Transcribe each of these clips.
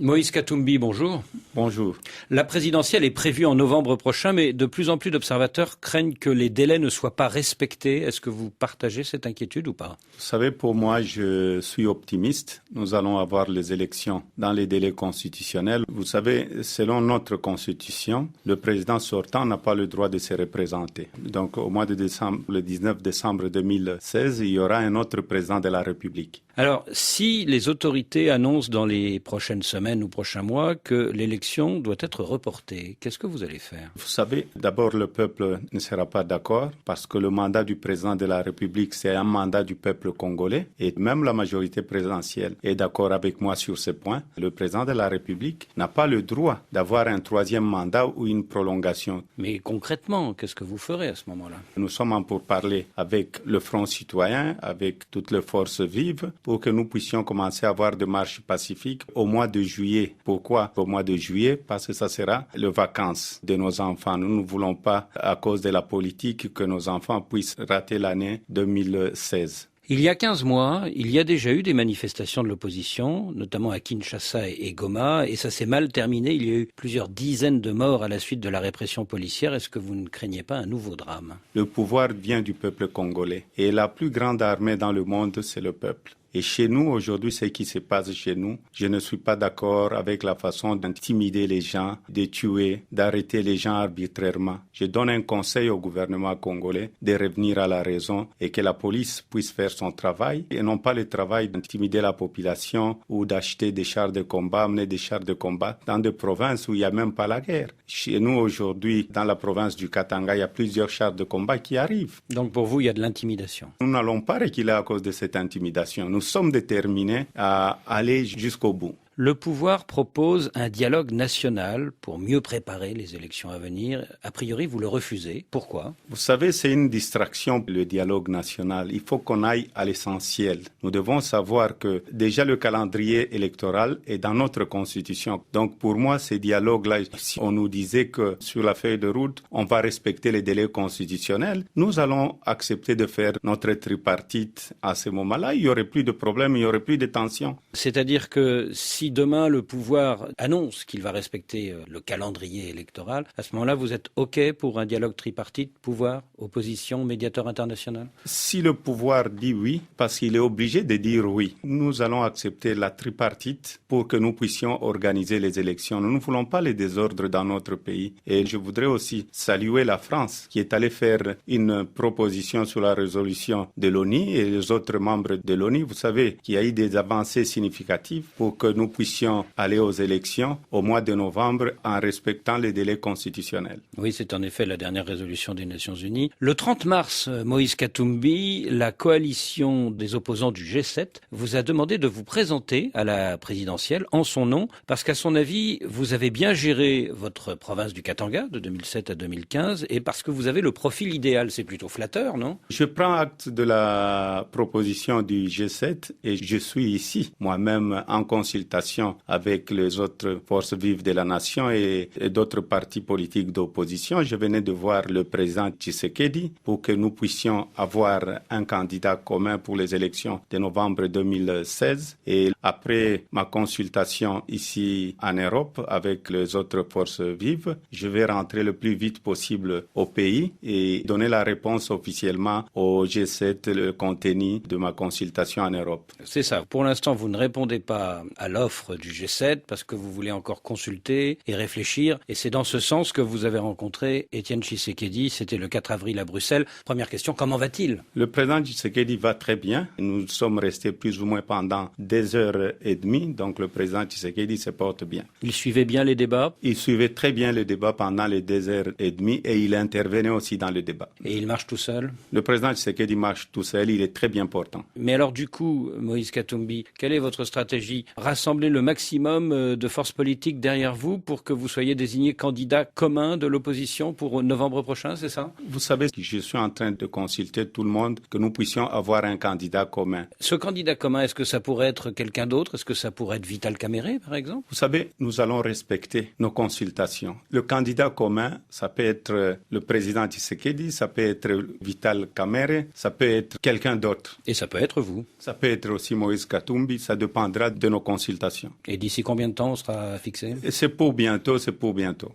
Moïse Katumbi, bonjour. Bonjour. La présidentielle est prévue en novembre prochain, mais de plus en plus d'observateurs craignent que les délais ne soient pas respectés. Est-ce que vous partagez cette inquiétude ou pas? Vous savez, pour moi, je suis optimiste. Nous allons avoir les élections dans les délais constitutionnels. Vous savez, selon notre constitution, le président sortant n'a pas le droit de se représenter. Donc, au mois de décembre, le 19 décembre 2016, il y aura un autre président de la République. Alors, si les autorités annoncent dans les prochaines semaines ou prochains mois que l'élection doit être reportée, qu'est-ce que vous allez faire? Vous savez, d'abord, le peuple ne sera pas d'accord parce que le mandat du président de la République, c'est un mandat du peuple congolais et même la majorité présidentielle est d'accord avec moi sur ce point. Le président de la République n'a pas le droit d'avoir un troisième mandat ou une prolongation. Mais concrètement, qu'est-ce que vous ferez à ce moment-là? Nous sommes en pourparlers avec le Front citoyen, avec toutes les forces vives, pour que nous puissions commencer à avoir des marches pacifiques au mois de juillet. Pourquoi au mois de juillet? Parce que ça sera les vacances de nos enfants. Nous ne voulons pas, à cause de la politique, que nos enfants puissent rater l'année 2016. Il y a 15 mois, il y a déjà eu des manifestations de l'opposition, notamment à Kinshasa et Goma, et ça s'est mal terminé. Il y a eu plusieurs dizaines de morts à la suite de la répression policière. Est-ce que vous ne craignez pas un nouveau drame? Le pouvoir vient du peuple congolais et la plus grande armée dans le monde, c'est le peuple. Et chez nous, aujourd'hui, ce qui se passe chez nous, je ne suis pas d'accord avec la façon d'intimider les gens, de tuer, d'arrêter les gens arbitrairement. Je donne un conseil au gouvernement congolais de revenir à la raison et que la police puisse faire son travail et non pas le travail d'intimider la population ou d'acheter des chars de combat, amener des chars de combat dans des provinces où il n'y a même pas la guerre. Chez nous, aujourd'hui, dans la province du Katanga, il y a plusieurs chars de combat qui arrivent. Donc pour vous, il y a de l'intimidation? Nous n'allons pas reculer à cause de cette intimidation. Nous sommes déterminés à aller jusqu'au bout. Le pouvoir propose un dialogue national pour mieux préparer les élections à venir. A priori, vous le refusez. Pourquoi? Vous savez, c'est une distraction, le dialogue national. Il faut qu'on aille à l'essentiel. Nous devons savoir que déjà le calendrier électoral est dans notre constitution. Donc pour moi, ces dialogues-là, si on nous disait que sur la feuille de route, on va respecter les délais constitutionnels, nous allons accepter de faire notre tripartite à ce moment-là. Il n'y aurait plus de problème, il n'y aurait plus de tension. C'est-à-dire que si demain le pouvoir annonce qu'il va respecter le calendrier électoral, à ce moment-là, vous êtes OK pour un dialogue tripartite, pouvoir, opposition, médiateur international? Si le pouvoir dit oui, parce qu'il est obligé de dire oui, nous allons accepter la tripartite pour que nous puissions organiser les élections. Nous ne voulons pas les désordres dans notre pays. Et je voudrais aussi saluer la France qui est allée faire une proposition sur la résolution de l'ONU et les autres membres de l'ONU. Vous savez qu'il y a eu des avancées significatives pour que nous puissions aller aux élections au mois de novembre en respectant les délais constitutionnels. Oui, c'est en effet la dernière résolution des Nations Unies. Le 30 mars, Moïse Katumbi, la coalition des opposants du G7 vous a demandé de vous présenter à la présidentielle en son nom, parce qu'à son avis, vous avez bien géré votre province du Katanga de 2007 à 2015 et parce que vous avez le profil idéal. C'est plutôt flatteur, non? Je prends acte de la proposition du G7 et je suis ici, moi-même, en consultation avec les autres forces vives de la nation et d'autres partis politiques d'opposition. Je venais de voir le président Tshisekedi pour que nous puissions avoir un candidat commun pour les élections de novembre 2016. Et après ma consultation ici en Europe avec les autres forces vives, je vais rentrer le plus vite possible au pays et donner la réponse officiellement au G7, le contenu de ma consultation en Europe. C'est ça. Pour l'instant, vous ne répondez pas à l'offre du G7 parce que vous voulez encore consulter et réfléchir. Et c'est dans ce sens que vous avez rencontré Étienne Tshisekedi. C'était le 4 avril à Bruxelles. Première question, comment va-t-il? Le président Tshisekedi va très bien. Nous sommes restés plus ou moins pendant 2 heures et demie. Donc le président Tshisekedi se porte bien. Il suivait bien les débats? Il suivait très bien les débats pendant les 2 heures et demie et il intervenait aussi dans le débat. Et il marche tout seul? Le président Tshisekedi marche tout seul. Il est très bien portant. Mais alors du coup, Moïse Katumbi, quelle est votre stratégie? Rassembler le maximum de forces politiques derrière vous pour que vous soyez désigné candidat commun de l'opposition pour novembre prochain, c'est ça? Vous savez, je suis en train de consulter tout le monde que nous puissions avoir un candidat commun. Ce candidat commun, est-ce que ça pourrait être quelqu'un d'autre? Est-ce que ça pourrait être Vital Kamerhe, par exemple? Vous savez, nous allons respecter nos consultations. Le candidat commun, ça peut être le président Tshisekedi, ça peut être Vital Kamerhe, ça peut être quelqu'un d'autre. Et ça peut être vous? Ça peut être aussi Moïse Katumbi, ça dépendra de nos consultations. population. Et d'ici combien de temps on sera fixé? Et c'est pour bientôt,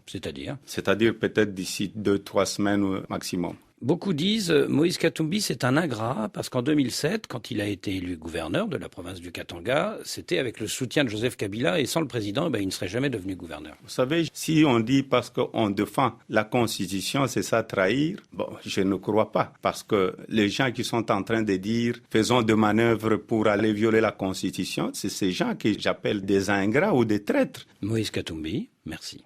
C'est-à-dire? C'est-à-dire peut-être d'ici 2-3 semaines maximum. Beaucoup disent Moïse Katumbi c'est un ingrat parce qu'en 2007, quand il a été élu gouverneur de la province du Katanga, c'était avec le soutien de Joseph Kabila et sans le président, il ne serait jamais devenu gouverneur. Vous savez, si on dit parce qu'on défend la Constitution, c'est ça trahir, je ne crois pas. Parce que les gens qui sont en train de dire faisons des manœuvres pour aller violer la Constitution, c'est ces gens que j'appelle des ingrats ou des traîtres. Moïse Katumbi, merci.